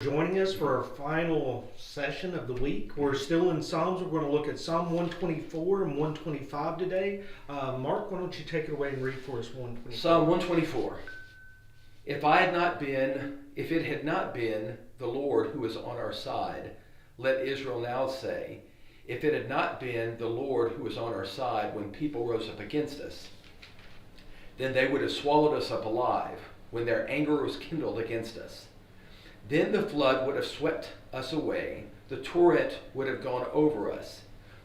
Joining us for our final session of the week. We're still in Psalms. We're going to look at Psalm 124 and 125 today. Mark, why don't you take it away and read for us 124? Psalm 124. If it had not been the Lord who is on our side, let Israel now say, if it had not been the Lord who was on our side when people rose up against us, then they would have swallowed us up alive when their anger was kindled against us. Then the flood would have swept us away. The torrent would have gone over us.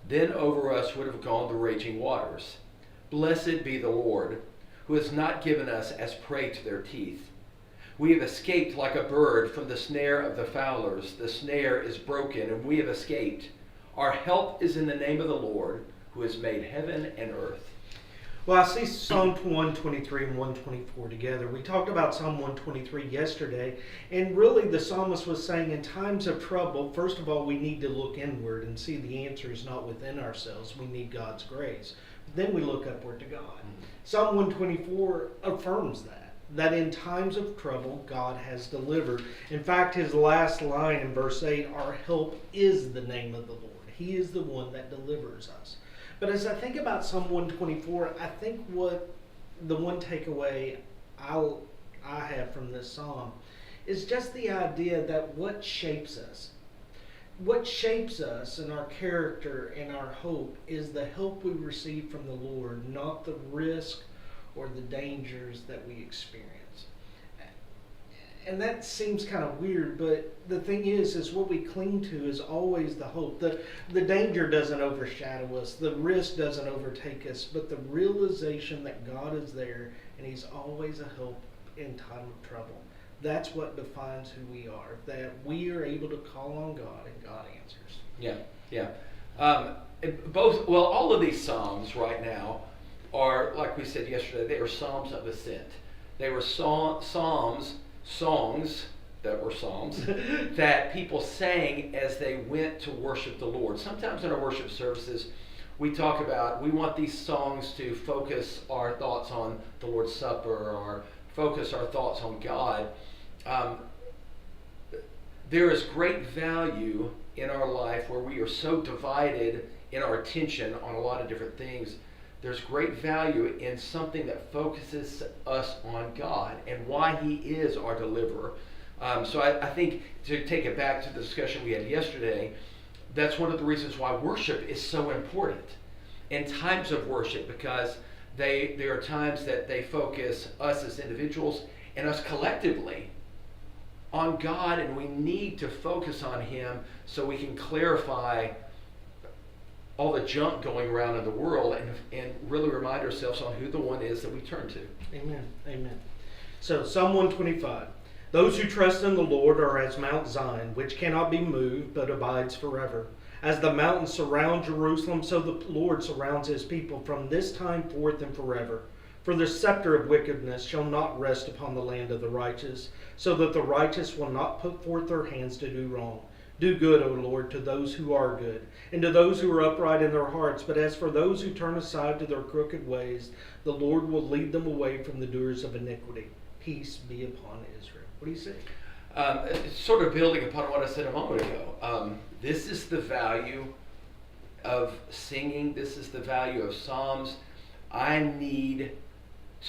Then over us would have gone the raging waters. Blessed be the Lord, who has not given us as prey to their teeth. We have escaped like a bird from the snare of the fowlers. The snare is broken, and we have escaped. Our help is in the name of the Lord, who has made heaven and earth. Well, I see Psalm 123 and 124 together. We talked about Psalm 123 yesterday, and really the psalmist was saying in times of trouble, first of all, we need to look inward and see the answer is not within ourselves. We need God's grace. Then we look upward to God. Psalm 124 affirms that in times of trouble, God has delivered. In fact, his last line in verse 8, our help is the name of the Lord. He is the one that delivers us. But as I think about Psalm 124, I think what the one takeaway I have from this psalm is just the idea that what shapes us and our character and our hope is the help we receive from the Lord, not the risk or the dangers that we experience. And that seems kind of weird, but the thing is what we cling to is always the hope. The danger doesn't overshadow us. The risk doesn't overtake us. But the realization that God is there and he's always a help in time of trouble. That's what defines who we are. That we are able to call on God and God answers. Yeah. All of these Psalms right now are, like we said yesterday, they are Psalms of ascent. They were songs that were psalms that people sang as they went to worship the Lord. Sometimes in our worship services, we talk about we want these songs to focus our thoughts on the Lord's Supper or focus our thoughts on God. There is great value in our life where we are so divided in our attention on a lot of different things. There's great value in something that focuses us on God and why he is our deliverer. So I think to take it back to the discussion we had yesterday, that's one of the reasons why worship is so important in times of worship, because there are times that they focus us as individuals and us collectively on God, and we need to focus on him so we can clarify all the junk going around in the world and really remind ourselves on who the one is that we turn to. Amen. So Psalm 125. Those who trust in the Lord are as Mount Zion, which cannot be moved but abides forever. As the mountains surround Jerusalem, so the Lord surrounds his people from this time forth and forever. For the scepter of wickedness shall not rest upon the land of the righteous, so that the righteous will not put forth their hands to do wrong. Do good, O Lord, to those who are good, and to those who are upright in their hearts. But as for those who turn aside to their crooked ways, the Lord will lead them away from the doers of iniquity. Peace be upon Israel. What do you say? Sort of building upon what I said a moment ago. This is the value of singing. This is the value of Psalms. I need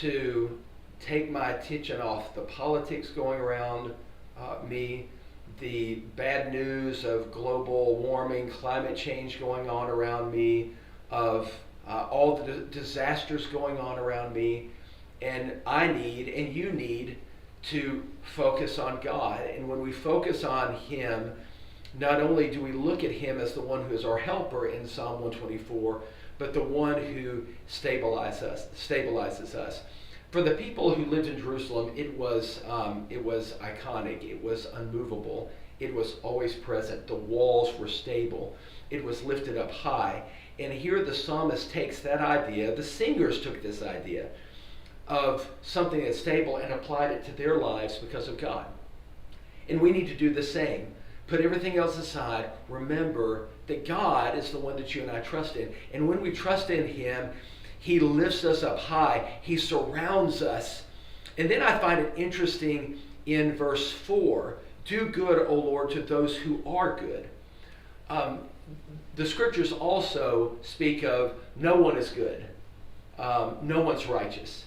to take my attention off the politics going around me, the bad news of global warming, climate change going on around me, of all the disasters going on around me. And I need, and you need, to focus on God. And when we focus on him, not only do we look at him as the one who is our helper in Psalm 124, but the one who stabilizes us. For the people who lived in Jerusalem, it was iconic. It was unmovable. It was always present. The walls were stable. It was lifted up high. And here the psalmist takes that idea. The singers took this idea of something that's stable and applied it to their lives because of God. And we need to do the same. Put everything else aside. Remember that God is the one that you and I trust in. And when we trust in him, he lifts us up high. He surrounds us. And then I find it interesting in verse 4, Do good, O Lord, to those who are good. The scriptures also speak of no one is good. No one's righteous.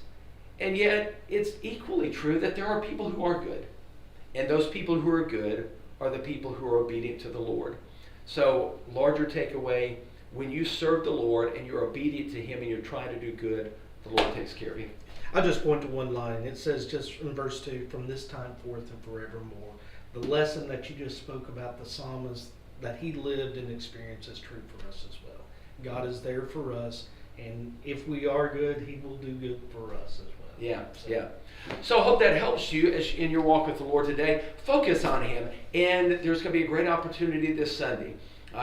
And yet, it's equally true that there are people who are good. And those people who are good are the people who are obedient to the Lord. So, larger takeaway, when you serve the Lord and you're obedient to Him and you're trying to do good, the Lord takes care of you. I'll just point to one line. It says just in verse 2, from this time forth and forevermore. The lesson that you just spoke about, the psalmist, that he lived and experienced, is true for us as well. God is there for us, and if we are good, He will do good for us as well. Yeah. So I hope that helps you in your walk with the Lord today. Focus on Him, and there's going to be a great opportunity this Sunday.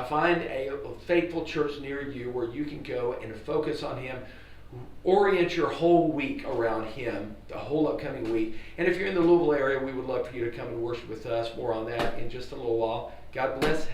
Find a faithful church near you where you can go and focus on Him. Orient your whole week around Him, the whole upcoming week. And if you're in the Louisville area, we would love for you to come and worship with us. More on that in just a little while. God bless.